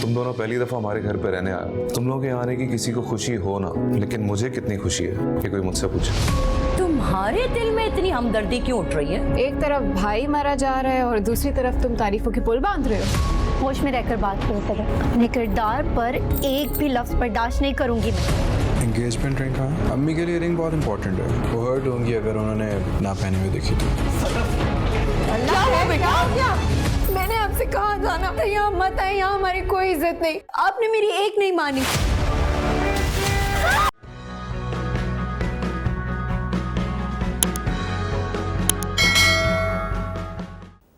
तुम दोनों पहली दफा हमारे घर पे रहने आए हो। तुम लोगों के यहाँ आने की किसी को खुशी हो ना, लेकिन मुझे कितनी खुशी है कि कोई मुझसे पूछे। तुम्हारे दिल में इतनी हमदर्दी क्यों उठ रही है? एक तरफ भाई मारा जा रहा है और दूसरी तरफ तुम तारीफों के पुल बांध रहे हो। होश में रहकर बात करो करें। अपने किरदार पर एक भी लफ्ज बर्दाश्त नहीं करूंगी मैं। एंगेजमेंट रिंग कहाँ है? अम्मी के लिए रिंग बहुत इंपॉर्टेंट है। वो हर्ट होंगी अगर उन्होंने ना पहने हुए देखी तो। क्या हुआ बेटा? क्या? मैंने आपसे कहा था ना, यहाँ मत आए, यहाँ हमारी कोई इज्जत नहीं। आपने मेरी एक नहीं मानी।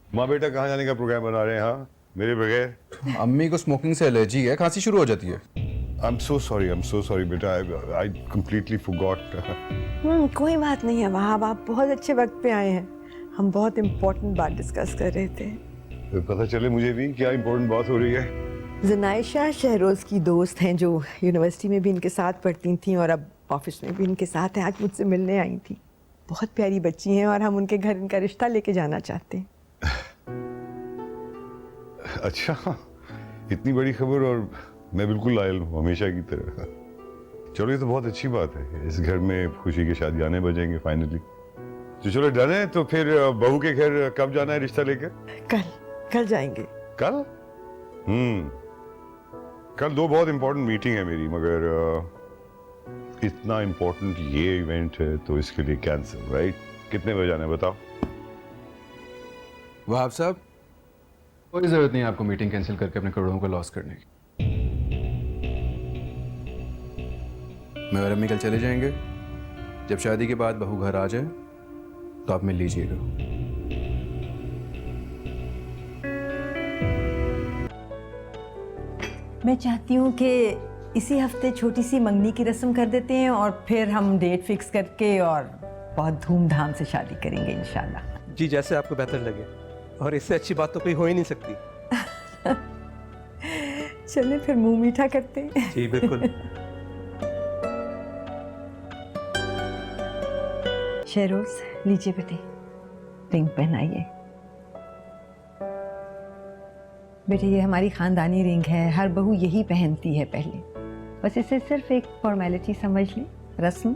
माँ बेटा कहाँ जाने का प्रोग्राम बना रहे हैं? हाँ, मेरे बगैर। अम्मी को स्मोकिंग से एलर्जी है, खांसी शुरू हो जाती है। I'm so sorry बेटा, I completely forgot. कोई बात नहीं है वहाब, आप बहुत अच्छे वक्त पे आए हैं। हम बहुत इम्पोर्टेंट बात डिस्कस कर रहे थे। पता चले मुझे भी क्या इम्पोर्टेंट बात हो रही है। ज़नाइशा शहरोज़ की दोस्त हैं जो यूनिवर्सिटी में भी इनके साथ पढ़ती थी और अब ऑफिस में भी इनके साथ हैं। आज मुझसे मिलने आई थी। बहुत प्यारी बच्ची हैं और हम उनके घर इनका रिश्ता लेके जाना चाहते हैं। अच्छा, इतनी बड़ी खबर, और मैं बिल्कुल लायल हूँ हमेशा की तरह। चलो ये तो बहुत अच्छी बात है, इस घर में खुशी की शादियाने बजेंगे फाइनली। तो चलो डन है, तो फिर बहू के घर कब जाना है रिश्ता लेकर? कल जाएंगे। कल? कल दो बहुत इंपॉर्टेंट मीटिंग है मेरी, मगर इतना इंपॉर्टेंट ये इवेंट है तो इसके लिए कैंसिल, राइट? कितने बजे जाना है बताओ? वहाब साहब, कोई जरूरत नहीं आपको मीटिंग कैंसिल करके अपने करोड़ों को लॉस करने की। मैं और अम्मी कल चले जाएंगे। जब शादी के बाद बहू घर आ जाए तो आप मिल लीजिएगा। मैं चाहती हूँ कि इसी हफ्ते छोटी सी मंगनी की रस्म कर देते हैं और फिर हम डेट फिक्स करके और बहुत धूमधाम से शादी करेंगे इंशाल्लाह। जी, जैसे आपको बेहतर लगे, और इससे अच्छी बात तो कोई हो ही नहीं सकती। चलिए फिर मुंह मीठा करते हैं। जी बिल्कुल। शहरोज, लीजिए बेटे, रिंग पहनाइए। बेटे ये हमारी खानदानी रिंग है, हर बहू यही पहनती है पहले। बस इसे सिर्फ एक फॉर्मेलिटी समझ ली, रस्म।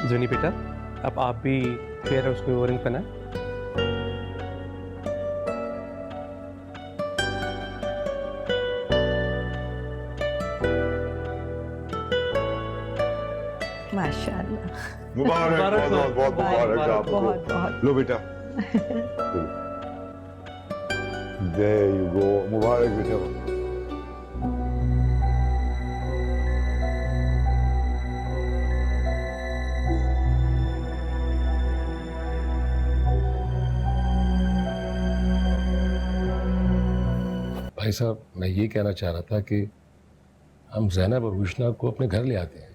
जोनी बेटा, अब आप भी फिर उसको वो रिंग पहनाएं। माशाल्लाह। मुबारक, बहुत मुबारक आपको। बहुत लो बेटा। There you go, मुबारक बेटा। भाई साहब, मैं ये कहना चाह रहा था कि हम ज़ैनब और रुशना को अपने घर ले आते हैं।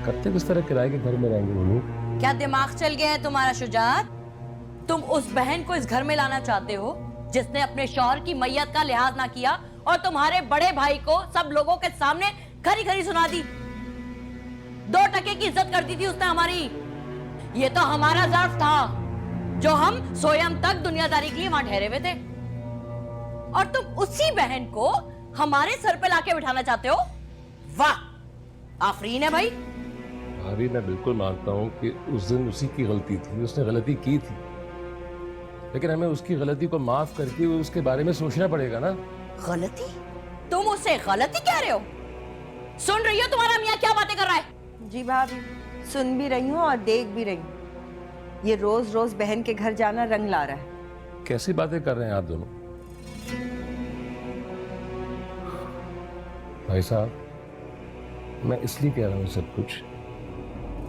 कब तक इस तरह किराए के घर में रहेंगे वो लोग? क्या दिमाग चल गया है तुम्हारा शुजात? तुम उस बहन को इस घर में लाना चाहते हो जिसने अपने शौहर की मैयत का लिहाज ना किया और तुम्हारे बड़े भाई को सब लोगों के सामने खरी खरी सुना दी। 2 टके की इज्जत करती थी उसने हमारी। ये तो हमारा ज़र्फ था जो हम सोयम तक दुनियादारी के लिए वहां ठहरे हुए थे, और तुम उसी बहन को हमारे सर पे लाके बिठाना चाहते हो। वाह, आफरीन है भाई। भाभी, मैं बिल्कुल मानता हूँ कि उस दिन उसी की गलती थी, उसने गलती की थी, लेकिन हमें उसकी गलती को माफ करके उसके बारे में सोचना पड़ेगा ना। गलती? तुम उसे गलती कह रहे हो? सुन रही हो तुम्हारा मियाँ क्या बातें कर रहा है? जी भाभी, सुन भी रही हूँ और देख भी रही हूँ। ये रोज रोज बहन के घर जाना रंग ला रहा है। कैसी बातें कर रहे हैं आप दोनों? भाई साहब, मैं इसलिए कह रहा हूँ सब कुछ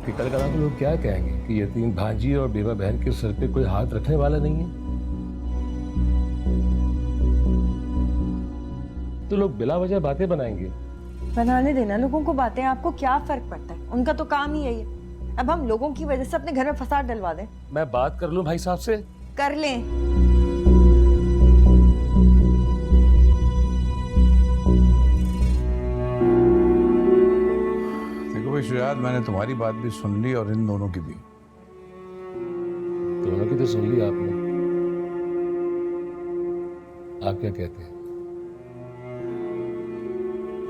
कि कल कल को लोग क्या कहेंगे कि यतीम भांजी और बेवा बहन के सर पे कोई हाथ रखने वाला नहीं है। तो लोग बिला वजह बातें बनाएंगे। बनाने देना लोगों को बातें, आपको क्या फर्क पड़ता है? उनका तो काम ही यही है। अब हम लोगों की वजह से अपने घर में फसाद डलवा दें? मैं बात कर लूं भाई साहब से? कर लें। देखो भाई शुजात, मैंने तुम्हारी बात भी सुन ली और इन दोनों की भी। दोनों की तो सुन ली आपने। आप क्या कहते हैं?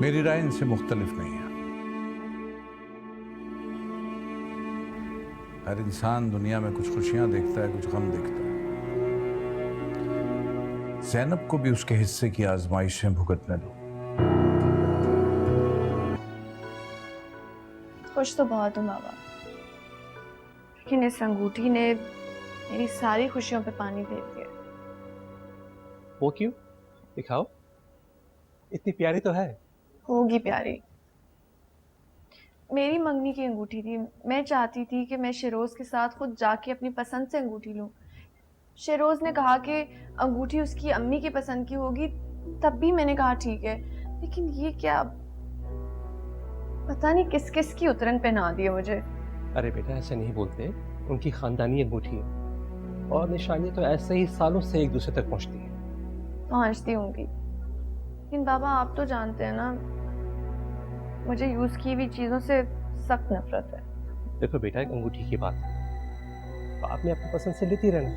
मेरी राय इनसे मुख्तलिफ नहीं है। हर इंसान दुनिया में कुछ खुशियां देखता है, कुछ गम देखता है। ज़ैनब को भी उसके हिस्से की आजमाइशें भुगतने दो। खुश तो बहुत हूँ बाबा, लेकिन इस अंगूठी ने मेरी सारी खुशियों पे पानी फेर दिया। वो क्यों? दिखाओ, इतनी प्यारी तो है। होगी प्यारी। मेरी मंगनी की अंगूठी थी। मैं चाहती थी कि मैं शेरोज के साथ खुद जाके अपनी पसंद से अंगूठी लूं। शेरोज ने कहा कि अंगूठी उसकी अम्मी की पसंद की होगी, तब भी मैंने कहा ठीक है। लेकिन ये क्या, पता नहीं किस किस की उतरन पहना दी है मुझे। अरे बेटा, ऐसे नहीं बोलते। उनकी खानदानी अंगूठी है और निशानी तो ऐसे ही सालों से एक दूसरे तक पहुंचती है। पहुंचती होंगी, लेकिन बाबा आप तो जानते हैं ना, मुझे यूज की हुई चीजों से सख्त नफरत है। देखो बेटा, एक अंगूठी की बात है, तो आपने अपनी पसंद से लेती रहना।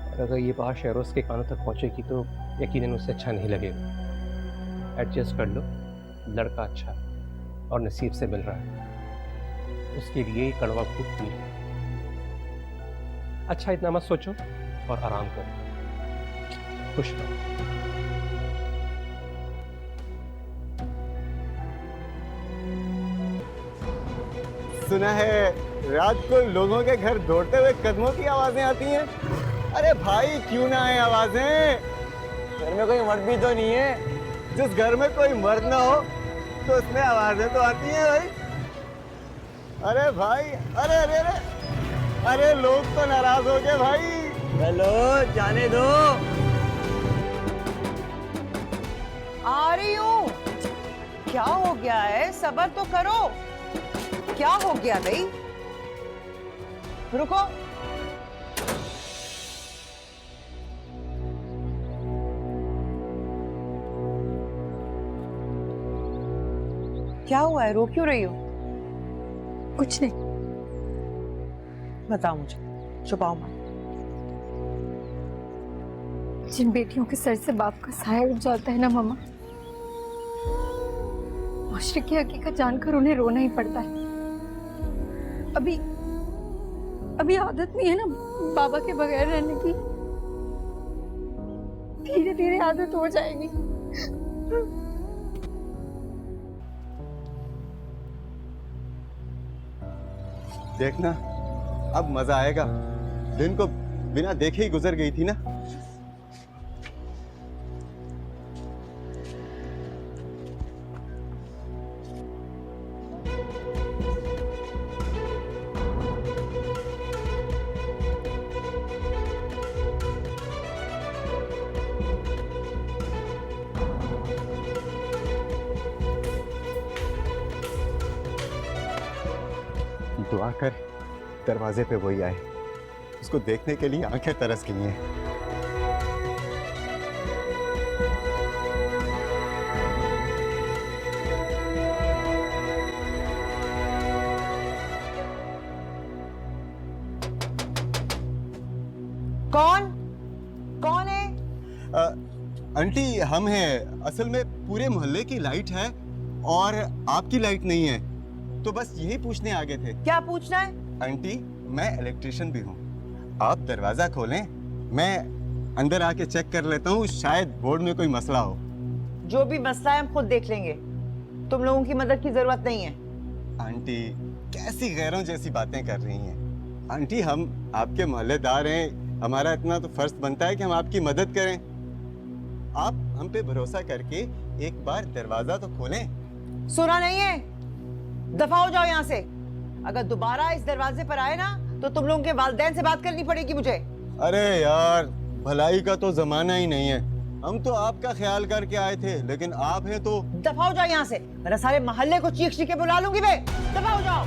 और अगर ये बात शेरोज के कानों तक पहुंचेगी तो यकीनन उसे अच्छा नहीं लगेगा। एडजस्ट कर लो, लड़का अच्छा है और नसीब से मिल रहा है, उसके लिए कड़वा खूब पी लो। अच्छा, इतना मत सोचो और आराम करो। खुश रहो। सुना है रात को लोगों के घर दौड़ते हुए कदमों की आवाजें आती हैं। अरे भाई क्यों ना आए आवाजें? घर में कोई मर्द भी तो नहीं है। जिस घर में कोई मर्द ना हो तो उसमें आवाजें तो आती हैं भाई। अरे भाई, अरे अरे अरे अरे लोग तो नाराज हो गए भाई। हेलो, जाने दो। आ रही हूँ। क्या हो गया है? सब्र तो करो। क्या हो गया भाई? रुको। क्या हुआ है? रो क्यों रही हो? कुछ नहीं। बताओ मुझे, छुपाओ मत। जिन बेटियों के सर से बाप का साया उठ जाता है ना मामा, माशरे की हकीकत जानकर उन्हें रोना ही पड़ता है। अभी आदत नहीं है ना बाबा के बगैर रहने की। धीरे धीरे आदत हो जाएगी। देखना अब मजा आएगा। दिन को बिना देखे ही गुजर गई थी ना। दुआ कर दरवाजे पे वही आए, उसको देखने के लिए आंखें तरस गई हैं। कौन है? आंटी हम हैं। असल में पूरे मोहल्ले की लाइट है और आपकी लाइट नहीं है, तो बस यही पूछने आ गए थे। क्या पूछना है? आंटी मैं इलेक्ट्रिशियन भी हूँ, आप दरवाजा खोलें, मैं अंदर आके चेक कर लेता हूँ, शायद बोर्ड में कोई मसला हो। जो भी मसला है हम खुद देख लेंगे, तुम लोगों की मदद की जरूरत नहीं है। आंटी कैसी गैरों जैसी बातें कर रही हैं। आंटी हम आपके मोहल्लेदार हैं, हमारा इतना तो फर्ज बनता है कि हम आपकी मदद करें। आप हम पे भरोसा करके एक बार दरवाजा तो खोलें। सुना नहीं है? दफा हो जाओ यहाँ से। अगर दोबारा इस दरवाजे पर आए ना तो तुम लोगों के वालिदैन से बात करनी पड़ेगी मुझे। अरे यार, भलाई का तो जमाना ही नहीं है। हम तो आपका ख्याल करके आए थे, लेकिन आप हैं तो। दफा हो जाओ यहाँ से, वरना सारे मोहल्ले को चीख चीख के बुला लूंगी मैं। दफा हो जाओ।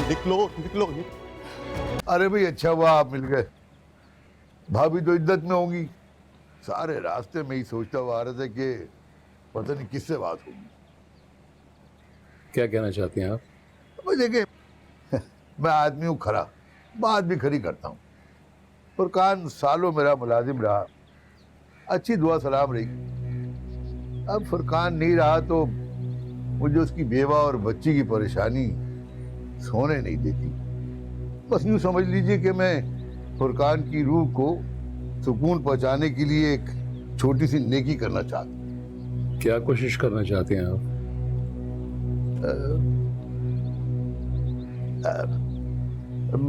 निकलो निकलो। अरे भाई अच्छा हुआ आप मिल गए, भाभी तो इद्दत में होंगी। सारे रास्ते में ही सोचता हुआ आ रहा था कि पता नहीं किससे बात होगी। क्या कहना चाहते हैं आप? भाई देखिए, मैं आदमी हूँ खरा, बात भी खरी करता हूँ। फुरकान सालों मेरा मुलाजिम रहा, अच्छी दुआ सलाम रही। अब फुरकान नहीं रहा तो मुझे उसकी बेवा और बच्ची की परेशानी सोने नहीं देती। बस यूँ समझ लीजिए कि मैं फुरकान की रूह को सुकून पहुंचाने के लिए एक छोटी सी नेकी करना चाहता हूँ। क्या कोशिश करना चाहते हैं आप?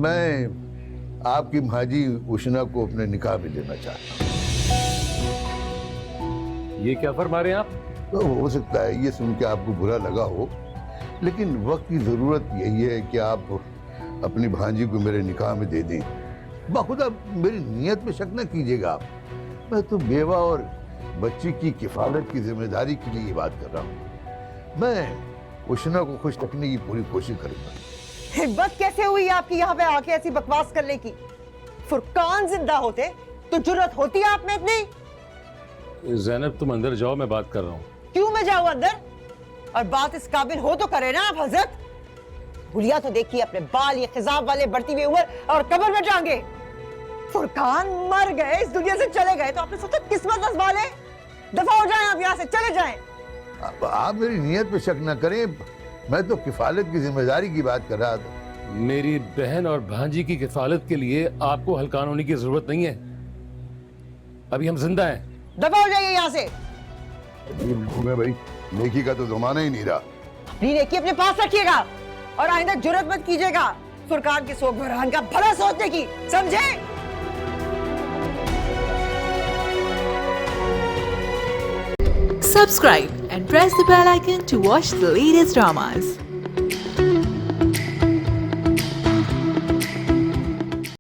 मैं आपकी भाजी उष्णा को अपने निकाह में लेना चाहता हूँ। ये क्या फरमा रहे हैं आप? तो हो सकता है ये सुन के आपको बुरा लगा हो, लेकिन वक्त की जरूरत यही है कि आप अपनी भांजी को मेरे निकाह में दे दें। बाखुदा मेरी नीयत में शक न कीजिएगा आप, मैं तो बेवा और बच्ची की किफालत की जिम्मेदारी के लिए ये बात कर रहा हूँ। मैं उष्णा को खुश रखने की पूरी कोशिश करूंगा। हिम्मत कैसे हुई आपकी यहाँ पे आके ऐसी बकवास करने की? फुरकान जिंदा होते तो जुर्रत होती आप में इतनी? ज़ैनब तुम अंदर जाओ, मैं बात कर रहा हूँ। क्यों मैं जाऊँ अंदर? और बात इस काबिल हो तो करे ना आप हजरत। भूलिया तो देखिए अपने बाल ये खिजाब वाले बढ़ती हुई उम्र और कब्र में जाएंगे। फुरकान मर गए, इस दुनिया से चले गए तो आपने सोचा किस्मत आजमा ले। दफा हो जाएं आप यहाँ से, चले जाएं। आप मेरी नीयत पे शक न करें, मैं तो किफालत की जिम्मेदारी की बात कर रहा था। मेरी बहन और भांजी की किफालत के लिए आपको हलकान होने की जरूरत नहीं है। अभी हम जिंदा हैं। दफा हो जाइए यहाँ से। भाई नेकी का तो जमाना ही नहीं रहा। अपनी नेकी अपने पास रखिएगा और आइंदा जुर्रत मत कीजिएगा फुरकान के सोग बहरान का भला सोचने की, समझे? Subscribe and press the bell icon to watch the latest dramas.